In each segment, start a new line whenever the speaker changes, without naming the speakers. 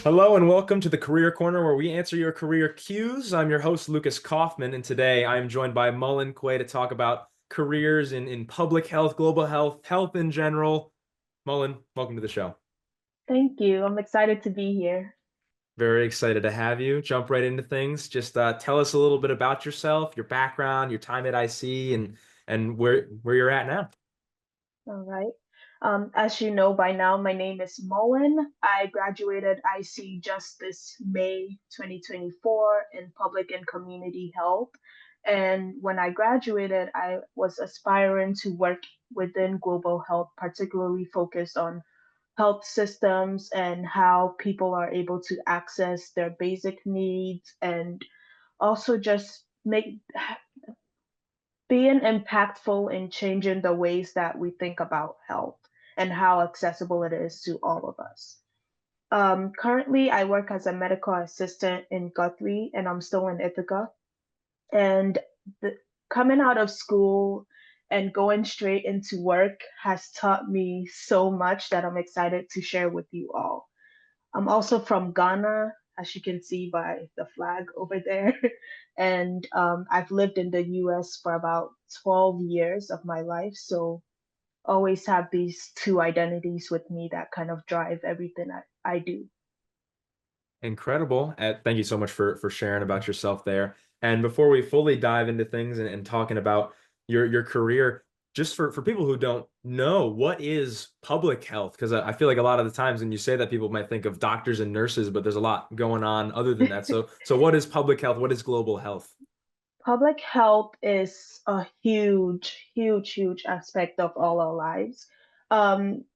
Hello and welcome to the Career Corner where we answer your career cues. I'm your host, Lukas Kauffman, and today I'm joined by Mullen, Quaye to talk about careers in public health, global health, health in general. Mullen, welcome to the show.
Thank you. I'm excited to be here.
Very excited to have you. Jump right into things. Just tell us a little bit about yourself, your background, your time at IC, and where you're at now.
All right. As you know by now, my name is Mullen. I graduated IC just this May 2024 in public and community health. And when I graduated, I was aspiring to work within global health, particularly focused on health systems and how people are able to access their basic needs and also just make being impactful in changing the ways that we think about health and how accessible it is to all of us. Currently, I work as a medical assistant in Guthrie, and I'm still in Ithaca. And the, coming out of school and going straight into work has taught me so much that I'm excited to share with you all. I'm also from Ghana, as you can see by the flag over there. And I've lived in the US for about 12 years of my life. So always have these two identities with me that kind of drive everything I do.
Incredible. Thank you so much for sharing about yourself there. And before we fully dive into things and talking about your career, just for people who don't know, what is public health? Because I feel like a lot of the times when you say that, people might think of doctors and nurses, but there's a lot going on other than that. So what is public health? What is global health?
Public health is a huge aspect of all our lives.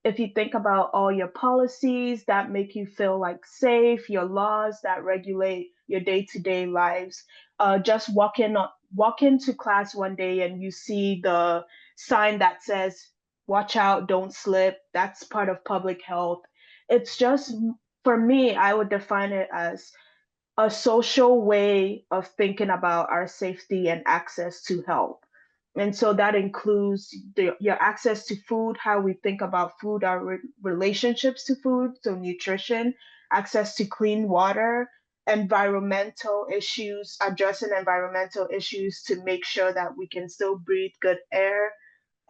If you think about all your policies that make you feel like safe, your laws that regulate your day-to-day lives, just walk into class one day and you see the sign that says, "Watch out, don't slip." That's part of public health. It's just, for me, I would define it as a social way of thinking about our safety and access to help. And so that includes your access to food, how we think about food, our relationships to food, so nutrition, access to clean water, environmental issues, addressing environmental issues to make sure that we can still breathe good air.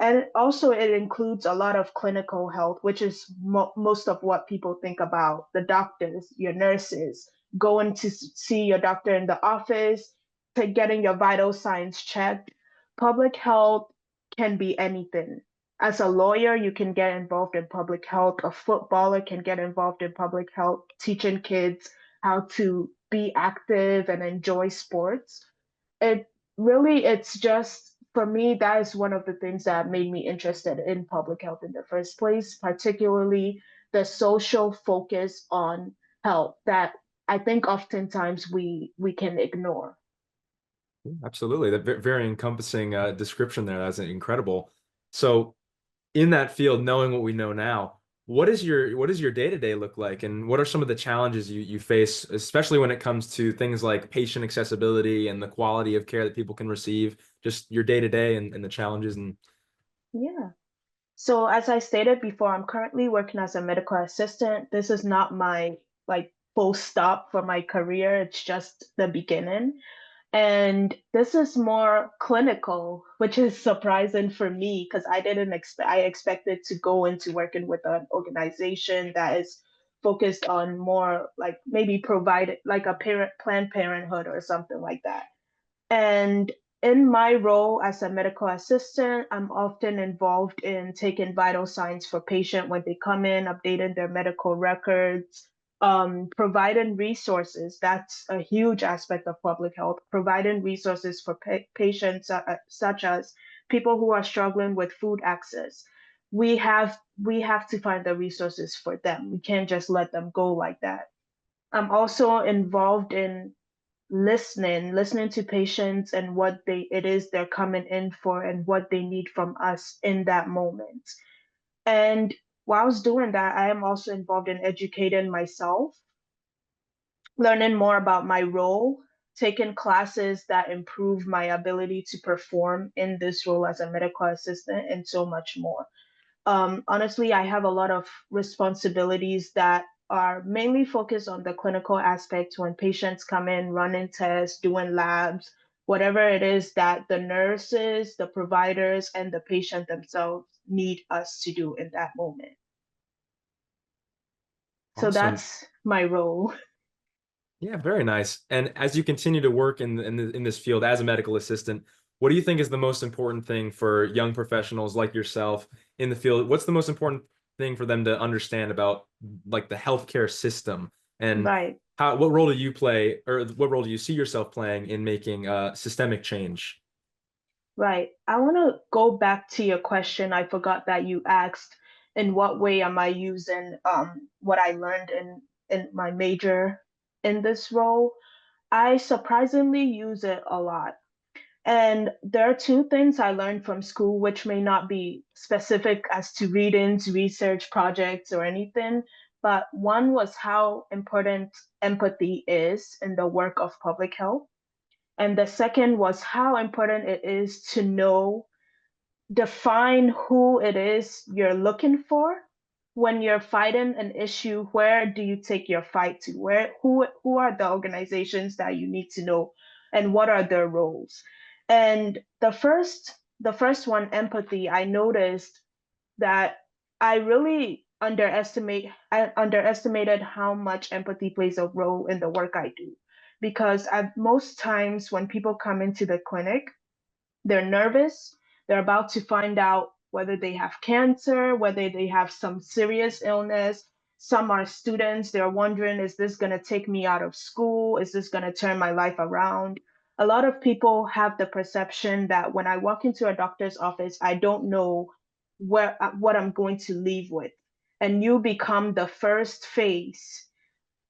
And also, it includes a lot of clinical health, which is most of what people think about the doctors, your nurses, going to see your doctor in the office, to getting your vital signs checked. Public health can be anything. As a lawyer, you can get involved in public health. A footballer can get involved in public health, teaching kids how to be active and enjoy sports. It's just, for me, that is one of the things that made me interested in public health in the first place, particularly the social focus on health that I think oftentimes we can ignore.
Absolutely. That very encompassing description there. That's incredible. So in that field, knowing what we know now, what does your day-to-day look like, and what are some of the challenges you face, especially when it comes to things like patient accessibility and the quality of care that people can receive, just your day-to-day and the challenges and
Yeah. So as I stated before, I'm currently working as a medical assistant. This is not my like full stop for my career. It's just the beginning. And this is more clinical, which is surprising for me because I didn't expect I expected to go into working with an organization that is focused on more like maybe provide like a planned parenthood or something like that. And in my role as a medical assistant, I'm often involved in taking vital signs for patients when they come in, updating their medical records, providing resources. That's a huge aspect of public health, providing resources for patients such as people who are struggling with food access. We have to find the resources for them. We can't just let them go like that. I'm also involved in listening to patients and what it is they're coming in for and what they need from us in that moment. And whilst doing that, I am also involved in educating myself, learning more about my role, taking classes that improve my ability to perform in this role as a medical assistant, and so much more. Honestly, I have a lot of responsibilities that are mainly focused on the clinical aspects when patients come in, running tests, doing labs, whatever it is that the nurses, the providers, and the patient themselves need us to do in that moment. So
Awesome.
that's my role.
Yeah, very nice. And as you continue to work in this field as a medical assistant, what do you think is the most important thing for young professionals like yourself in the field? What's the most important thing for them to understand about like the healthcare system and
Right.
how what role do you play or what role do you see yourself playing in making systemic change?
Right. I want to go back to your question. I forgot that you asked, in what way am I using what I learned in my major in this role? I surprisingly use it a lot. And there are two things I learned from school, which may not be specific as to readings, research projects, or anything. But one was how important empathy is in the work of public health. And the second was how important it is to know, define who it is you're looking for when you're fighting an issue. Where do you take your fight to? Who are the organizations that you need to know, and what are their roles? And the first one, empathy, I noticed that I underestimated how much empathy plays a role in the work I do. Because at most times when people come into the clinic, they're nervous. They're about to find out whether they have cancer, whether they have some serious illness. Some are students. They're wondering, is this going to take me out of school? Is this going to turn my life around? A lot of people have the perception that when I walk into a doctor's office, I don't know what I'm going to leave with. And you become the first face,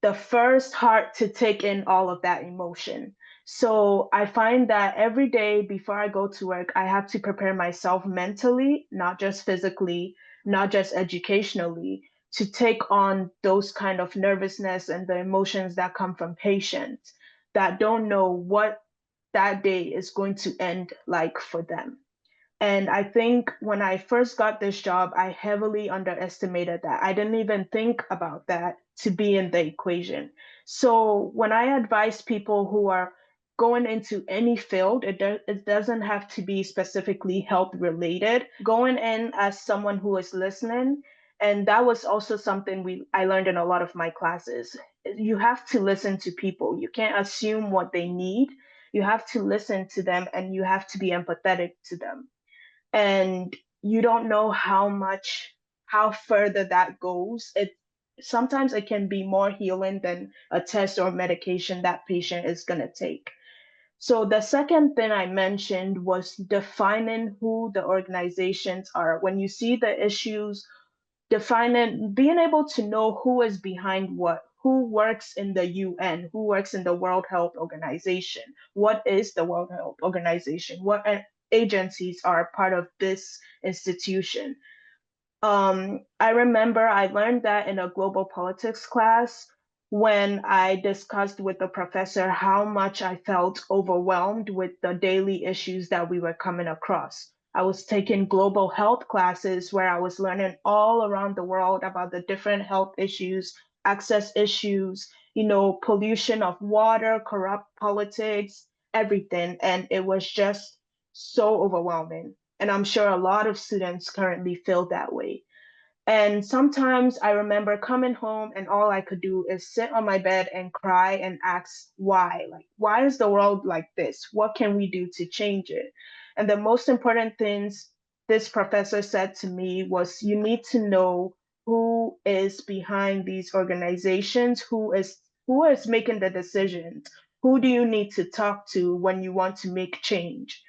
the first heart to take in all of that emotion. So I find that every day before I go to work, I have to prepare myself mentally, not just physically, not just educationally, to take on those kind of nervousness and the emotions that come from patients that don't know what that day is going to end like for them. And I think when I first got this job, I heavily underestimated that. I didn't even think about that to be in the equation. So when I advise people who are going into any field, it doesn't have to be specifically health related. Going in as someone who is listening, and that was also something I learned in a lot of my classes. You have to listen to people. You can't assume what they need. You have to listen to them, and you have to be empathetic to them. And you don't know how further that goes. It sometimes it can be more healing than a test or medication that patient is going to take. So the second thing I mentioned was defining who the organizations are. When you see the issues, defining, being able to know who is behind what, who works in the UN, who works in the World Health Organization, what is the World Health Organization, what agencies are part of this institution. I remember I learned that in a global politics class when I discussed with the professor how much I felt overwhelmed with the daily issues that we were coming across. I was taking global health classes where I was learning all around the world about the different health issues, access issues, pollution of water, corrupt politics, everything. And it was just so overwhelming. And I'm sure a lot of students currently feel that way. And sometimes I remember coming home and all I could do is sit on my bed and cry and ask why. Like, why is the world like this? What can we do to change it? And the most important things this professor said to me was, you need to know who is behind these organizations, who is making the decisions, who do you need to talk to when you want to make change.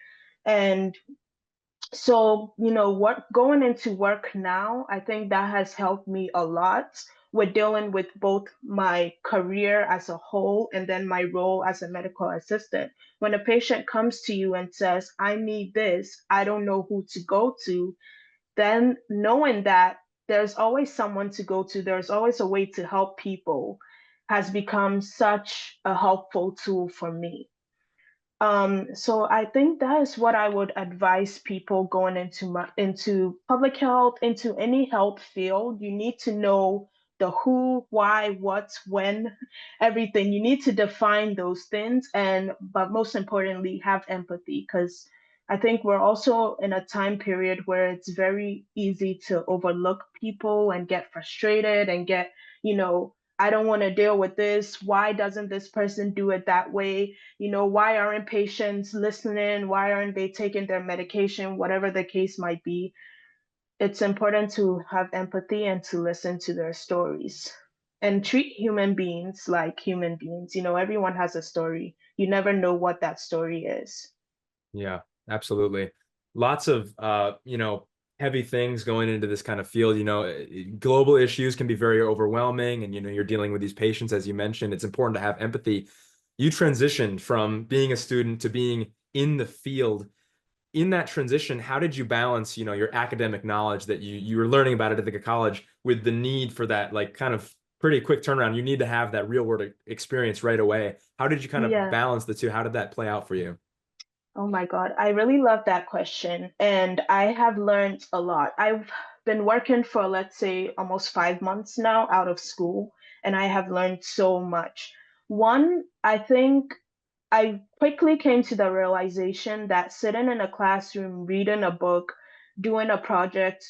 And so, what going into work now, I think that has helped me a lot with dealing with both my career as a whole and then my role as a medical assistant. When a patient comes to you and says, I need this, I don't know who to go to, then knowing that there's always someone to go to, there's always a way to help people, has become such a helpful tool for me. So I think that is what I would advise people going into public health, into any health field. You need to know the who, why, what, when, everything. You need to define those things, and but most importantly, have empathy, because I think we're also in a time period where it's very easy to overlook people and get frustrated and get, I don't want to deal with this. Why doesn't this person do it that way? Why aren't patients listening? Why aren't they taking their medication? Whatever the case might be, it's important to have empathy and to listen to their stories and treat human beings like human beings. Everyone has a story. You never know what that story is.
Yeah, absolutely. Lots of heavy things going into this kind of field. Global issues can be very overwhelming, and you're dealing with these patients, as you mentioned. It's important to have empathy. You transitioned from being a student to being in the field. In that transition, how did you balance, your academic knowledge that you were learning about it at the college with the need for that like kind of pretty quick turnaround? You need to have that real world experience right away. How did you kind of
Yeah.
balance the two? How did that play out for you?
Oh my God. I really love that question. And I have learned a lot. I've been working for, let's say, almost 5 months now out of school, and I have learned so much. One, I think I quickly came to the realization that sitting in a classroom, reading a book, doing a project,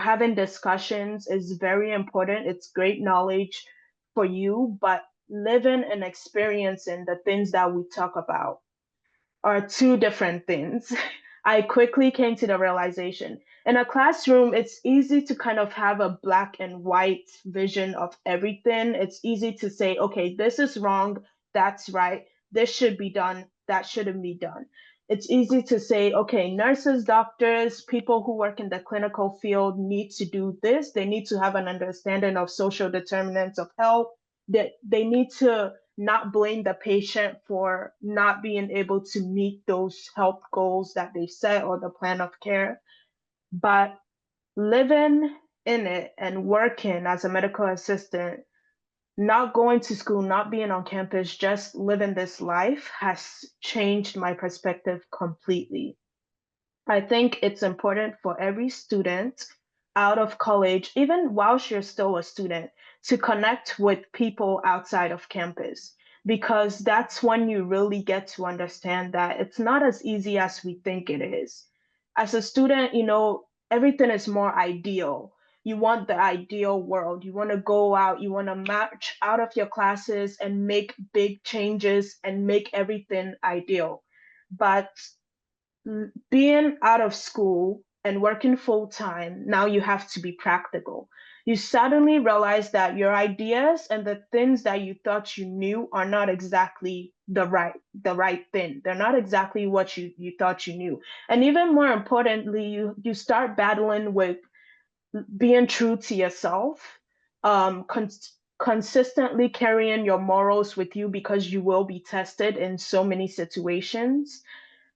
having discussions is very important. It's great knowledge for you, but living and experiencing the things that we talk about are two different things. I quickly came to the realization. In a classroom, it's easy to kind of have a black and white vision of everything. It's easy to say, okay, this is wrong, that's right, this should be done, that shouldn't be done. It's easy to say, okay, nurses, doctors, people who work in the clinical field need to do this. They need to have an understanding of social determinants of health. That they need to not blame the patient for not being able to meet those health goals that they set or the plan of care, but living in it and working as a medical assistant, not going to school, not being on campus, just living this life has changed my perspective completely. I think it's important for every student out of college, even whilst you're still a student, to connect with people outside of campus, because that's when you really get to understand that it's not as easy as we think it is. As a student, everything is more ideal. You want the ideal world. You want to go out, you want to march out of your classes and make big changes and make everything ideal. But being out of school and working full time, now you have to be practical. You suddenly realize that your ideas and the things that you thought you knew are not exactly the right thing. They're not exactly what you thought you knew. And even more importantly, you start battling with being true to yourself, consistently carrying your morals with you because you will be tested in so many situations,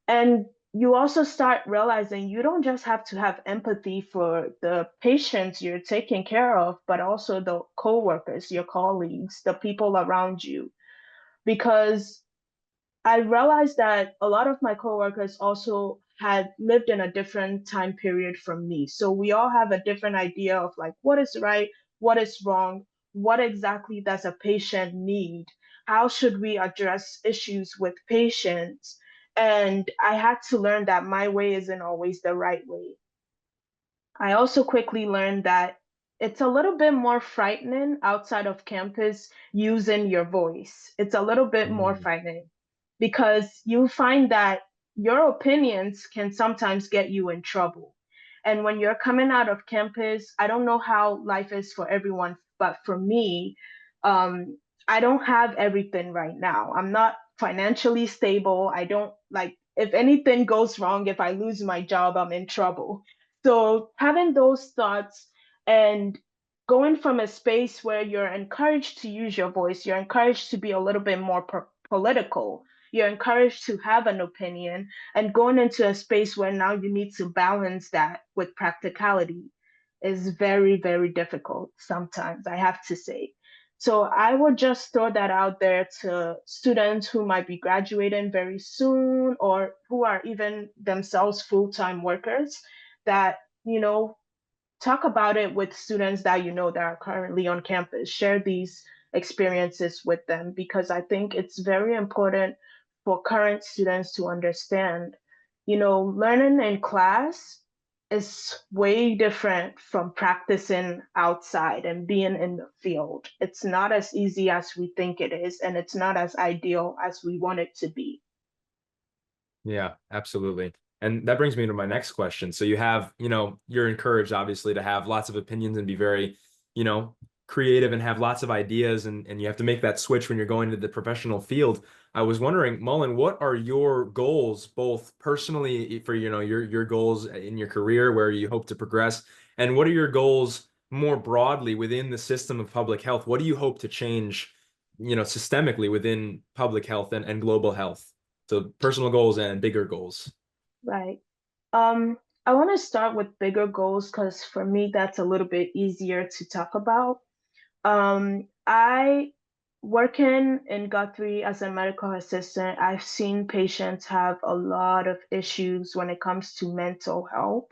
and you also start realizing you don't just have to have empathy for the patients you're taking care of, but also the coworkers, your colleagues, the people around you. Because I realized that a lot of my coworkers also had lived in a different time period from me. So we all have a different idea of like what is right, what is wrong, what exactly does a patient need, how should we address issues with patients. And I had to learn that my way isn't always the right way. I also quickly learned that it's a little bit more frightening outside of campus using your voice. It's a little bit more
Mm.
frightening because you find that your opinions can sometimes get you in trouble. And when you're coming out of campus, I don't know how life is for everyone, but for me, um, I don't have everything right now. I'm not financially stable. I don't like, if anything goes wrong, if I lose my job, I'm in trouble. So having those thoughts and going from a space where you're encouraged to use your voice, you're encouraged to be a little bit more political, you're encouraged to have an opinion, and going into a space where now you need to balance that with practicality is very, very difficult sometimes, I have to say. So I would just throw that out there to students who might be graduating very soon or who are even themselves full-time workers, that, you know, talk about it with students that you know that are currently on campus. Share these experiences with them because I think it's very important for current students to understand. Learning in class is way different from practicing outside and being in the field. It's not as easy as we think it is, and it's not as ideal as we want it to be.
Yeah, absolutely. And that brings me to my next question. So you have, you're encouraged obviously to have lots of opinions and be very, you know, creative and have lots of ideas and you have to make that switch when you're going to the professional field. I was wondering, Mullen, what are your goals, both personally for, your goals in your career where you hope to progress, and what are your goals more broadly within the system of public health? What do you hope to change, systemically within public health and global health? So personal goals and bigger goals.
Right. I want to start with bigger goals because for me, that's a little bit easier to talk about. I working in Guthrie as a medical assistant, I've seen patients have a lot of issues when it comes to mental health,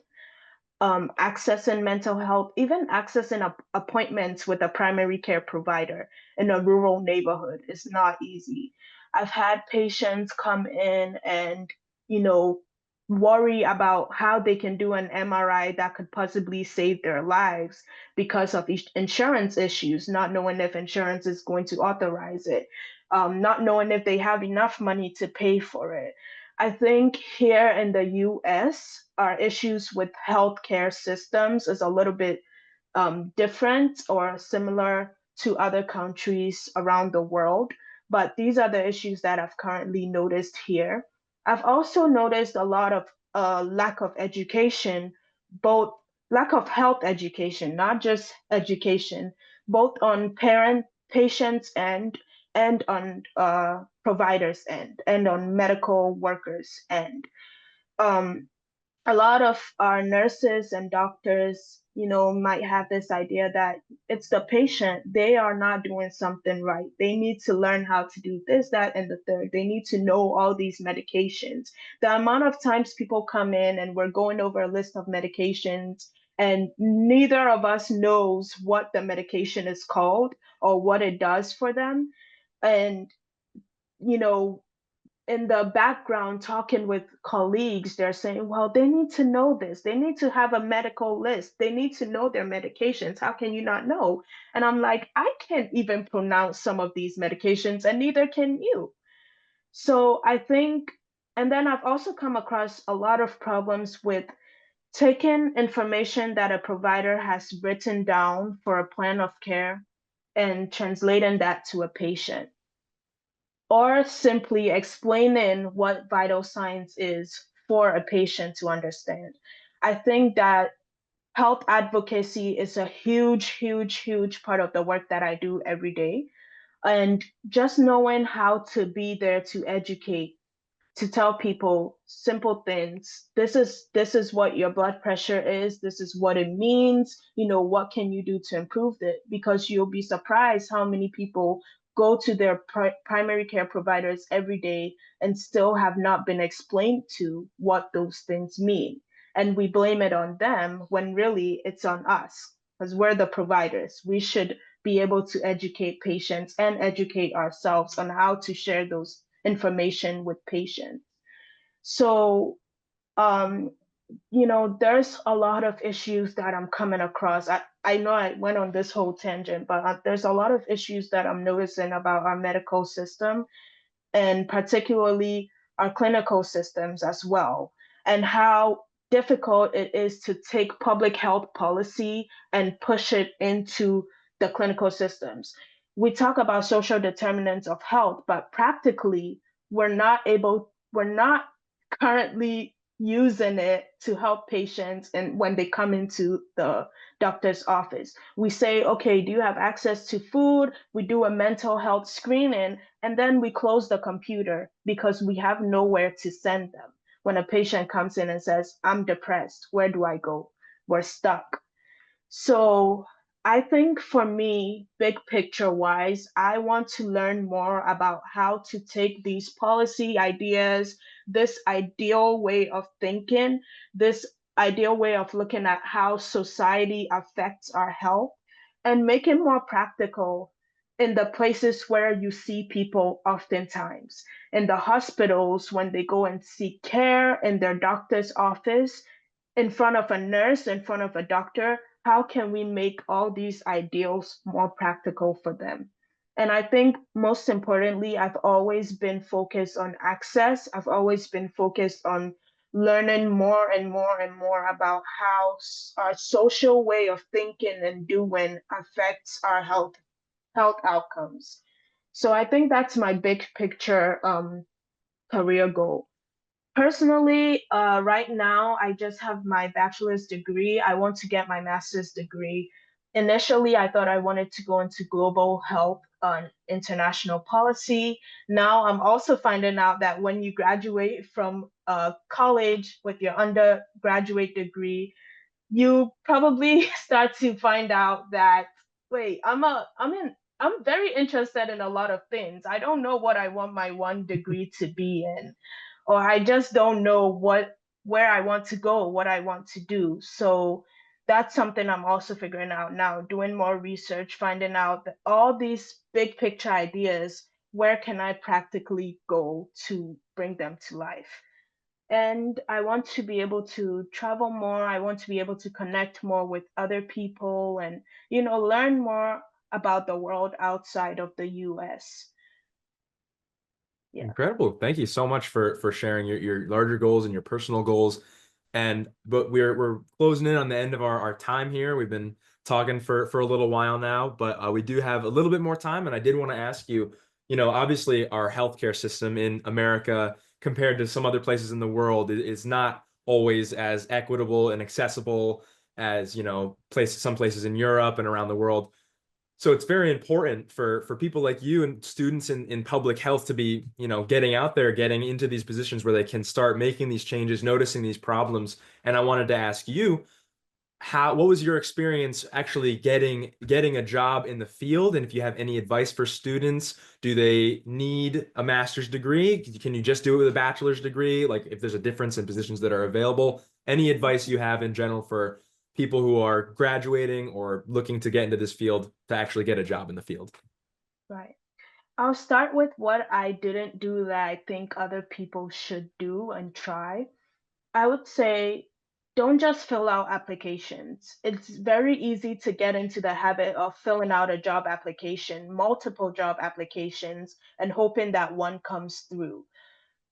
accessing mental health, even accessing appointments with a primary care provider in a rural neighborhood is not easy. I've had patients come in and, you know, worry about how they can do an MRI that could possibly save their lives because of insurance issues, not knowing if insurance is going to authorize it, not knowing if they have enough money to pay for it. I think here in the US, our issues with healthcare systems is a little bit different or similar to other countries around the world. But these are the issues that I've currently noticed here. I've also noticed a lot of lack of education, both lack of health education, not just education, both on parent, patients and on providers end and on medical workers end. Um, a lot of our nurses and doctors, might have this idea that it's the patient, they are not doing something right. They need to learn how to do this, that, and the third. They need to know all these medications. The amount of times people come in and we're going over a list of medications and neither of us knows what the medication is called or what it does for them. And, you know, in the background talking with colleagues, they're saying, well, they need to know this. They need to have a medical list. They need to know their medications. How can you not know? And I'm like, I can't even pronounce some of these medications, and neither can you. So I think, and then I've also come across a lot of problems with taking information that a provider has written down for a plan of care and translating that to a patient or simply explaining what vital signs is for a patient to understand. I think that health advocacy is a huge, huge, huge part of the work that I do every day. And just knowing how to be there to educate, to tell people simple things. This is what your blood pressure is. This is what it means. What can you do to improve it? Because you'll be surprised how many people go to their primary care providers every day and still have not been explained to what those things mean. And we blame it on them when really it's on us because we're the providers. We should be able to educate patients and educate ourselves on how to share those information with patients. So, um, there's a lot of issues that I'm coming across. I know I went on this whole tangent, but there's a lot of issues that I'm noticing about our medical system and particularly our clinical systems as well, and how difficult it is to take public health policy and push it into the clinical systems. We talk about social determinants of health, but practically, we're not currently using it to help patients and when they come into the doctor's office. We say, okay, do you have access to food? We do a mental health screening, and then we close the computer because we have nowhere to send them. When a patient comes in and says, I'm depressed, where do I go? We're stuck. So I think for me, big picture wise, I want to learn more about how to take these policy ideas, this ideal way of thinking, this ideal way of looking at how society affects our health and make it more practical in the places where you see people oftentimes. In the hospitals, when they go and seek care, in their doctor's office, in front of a nurse, in front of a doctor, how can we make all these ideals more practical for them? And I think most importantly, I've always been focused on access. I've always been focused on learning more and more and more about how our social way of thinking and doing affects our health outcomes. So I think that's my big picture career goal. Personally, right now, I just have my bachelor's degree. I want to get my master's degree. Initially, I thought I wanted to go into global health and international policy. Now, I'm also finding out that when you graduate from college with your undergraduate degree, you probably start to find out that, wait, I'm very interested in a lot of things. I don't know what I want my one degree to be in, or I just don't know where I want to go, what I want to do. So that's something I'm also figuring out now, doing more research, finding out that all these big picture ideas, where can I practically go to bring them to life? And I want to be able to travel more. I want to be able to connect more with other people and, learn more about the world outside of the US. Yeah.
Incredible. Thank you so much for sharing your larger goals and your personal goals. But we're closing in on the end of our time here. We've been talking for a little while now, but we do have a little bit more time. And I did want to ask you, obviously our healthcare system in America compared to some other places in the world is not always as equitable and accessible as, some places in Europe and around the world. So it's very important for people like you and students in public health to be, getting out there, getting into these positions where they can start making these changes, noticing these problems. And I wanted to ask you, what was your experience actually getting a job in the field? And if you have any advice for students, do they need a master's degree? Can you just do it with a bachelor's degree? Like if there's a difference in positions that are available, any advice you have in general for people who are graduating or looking to get into this field to actually get a job in the field?
Right. I'll start with what I didn't do that I think other people should do and try. I would say don't just fill out applications. It's very easy to get into the habit of filling out a job application, multiple job applications, and hoping that one comes through.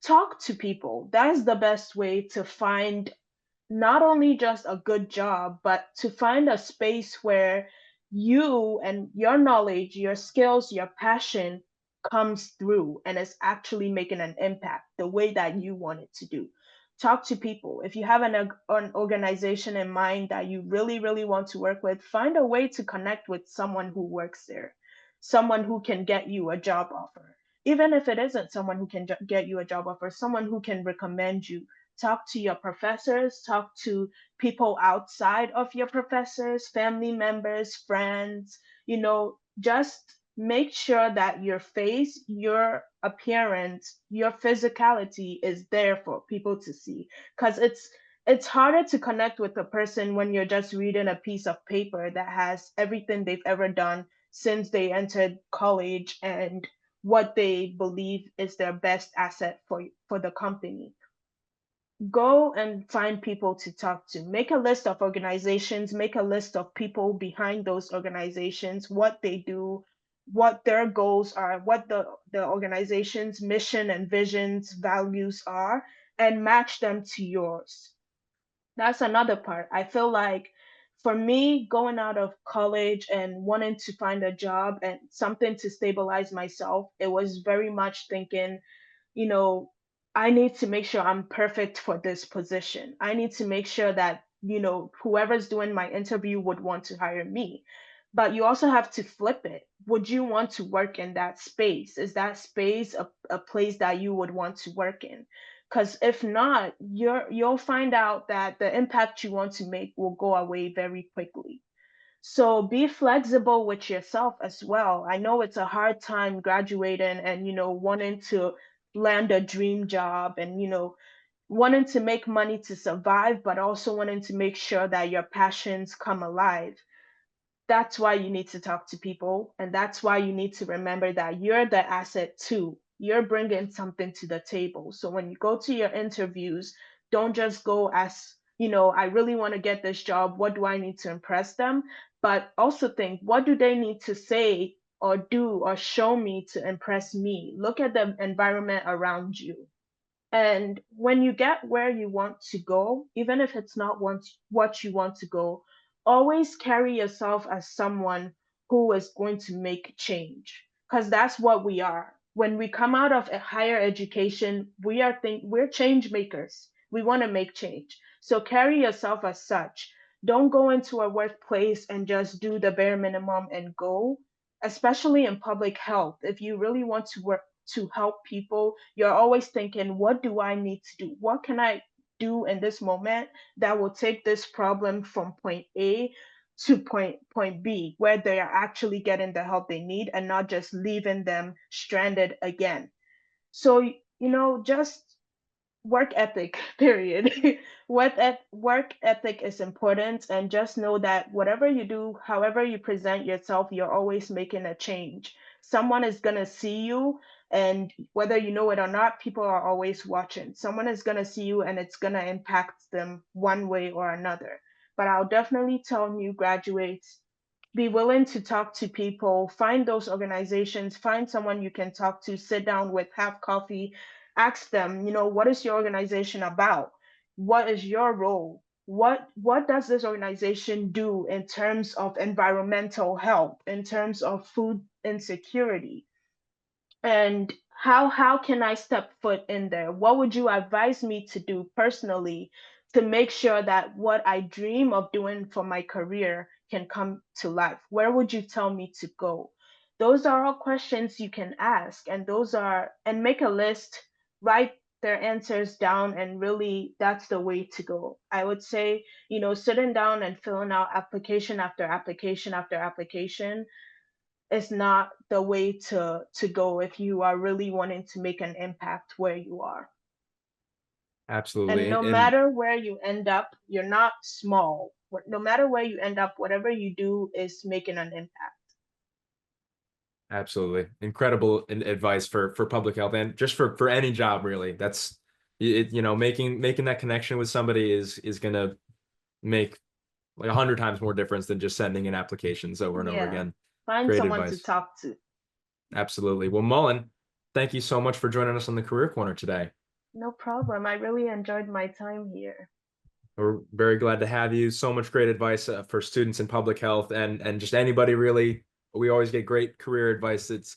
Talk to people. That is the best way to find not only just a good job, but to find a space where you and your knowledge, your skills, your passion comes through and is actually making an impact the way that you want it to do. Talk to people. If you have an organization in mind that you really, really want to work with, find a way to connect with someone who works there, someone who can get you a job offer. Even if it isn't someone who can get you a job offer, someone who can recommend you. Talk to your professors, talk to people outside of your professors, family members, friends, just make sure that your face, your appearance, your physicality is there for people to see. Because it's harder to connect with a person when you're just reading a piece of paper that has everything they've ever done since they entered college and what they believe is their best asset for the company. Go and find people to talk to. Make a list of organizations, make a list of people behind those organizations, what they do, what their goals are, what the organization's mission and visions, values are, and match them to yours. That's another part. I feel like for me, going out of college and wanting to find a job and something to stabilize myself, it was very much thinking, you know, I need to make sure I'm perfect for this position. I need to make sure that, whoever's doing my interview would want to hire me. But you also have to flip it. Would you want to work in that space? Is that space a place that you would want to work in? Because if not, you'll find out that the impact you want to make will go away very quickly. So be flexible with yourself as well. I know it's a hard time graduating and wanting to land a dream job and wanting to make money to survive, but also wanting to make sure that your passions come alive. That's why you need to talk to people. And that's why you need to remember that you're the asset too. You're bringing something to the table. So when you go to your interviews, don't just go as, I really want to get this job. What do I need to impress them? But also think, what do they need to say or do or show me to impress me? Look at the environment around you. And when you get where you want to go, even if it's not what you want to go, always carry yourself as someone who is going to make change. Because that's what we are. When we come out of a higher education, we're change makers. We want to make change. So carry yourself as such. Don't go into a workplace and just do the bare minimum and go, especially in public health. If you really want to work to help people, you're always thinking, what do I need to do? What can I do in this moment that will take this problem from point A to point B, where they are actually getting the help they need and not just leaving them stranded again. So, just work ethic, period. Work ethic is important, and just know that whatever you do, however you present yourself, you're always making a change. Someone is going to see you, and whether you know it or not, people are always watching. Someone is going to see you, and it's going to impact them one way or another. But I'll definitely tell new graduates, be willing to talk to people, find those organizations, find someone you can talk to, sit down with, have coffee, ask them, what is your organization about? What is your role? What does this organization do in terms of environmental health, in terms of food insecurity? And how can I step foot in there? What would you advise me to do personally to make sure that what I dream of doing for my career can come to life? Where would you tell me to go? Those are all questions you can ask, and make a list, write their answers down, and really that's the way to go. I would say, sitting down and filling out application after application after application is not the way to go if you are really wanting to make an impact where you are. And
Absolutely.
no
And
matter where you end up, you're not small. No matter where you end up, whatever you do is making an impact.
absolutely incredible advice for public health and just for any job really. That's it, making that connection with somebody is gonna make like 100 times more difference than just sending in applications over and over
Yeah.
again.
Find
Great
someone to
advice.
talk to.
Absolutely. Well, Mullen, thank you so much for joining us on the Career Corner today.
No problem. I really enjoyed my time here.
We're very glad to have you. So much great advice for students in public health and just anybody really. We always get great career advice. It's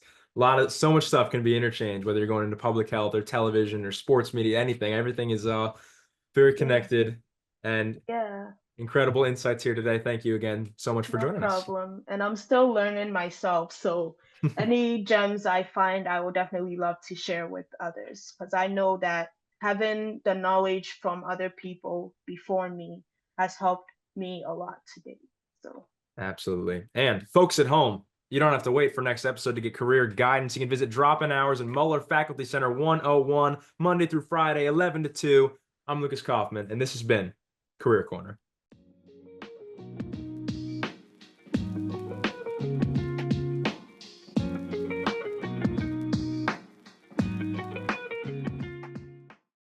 so much stuff can be interchanged, whether you're going into public health or television or sports media, anything. Everything is very
Yeah.
connected and
Yeah.
incredible insights here today. Thank you again so much for
No
joining us.
problem. And I'm still learning myself. So any gems I find, I will definitely love to share with others because I know that having the knowledge from other people before me has helped me a lot today. So,
Absolutely. And folks at home, you don't have to wait for next episode to get career guidance. You can visit Drop-In Hours in Muller Faculty Center 101, Monday through Friday, 11 to 2. I'm Lukas Kauffman, and this has been Career Corner.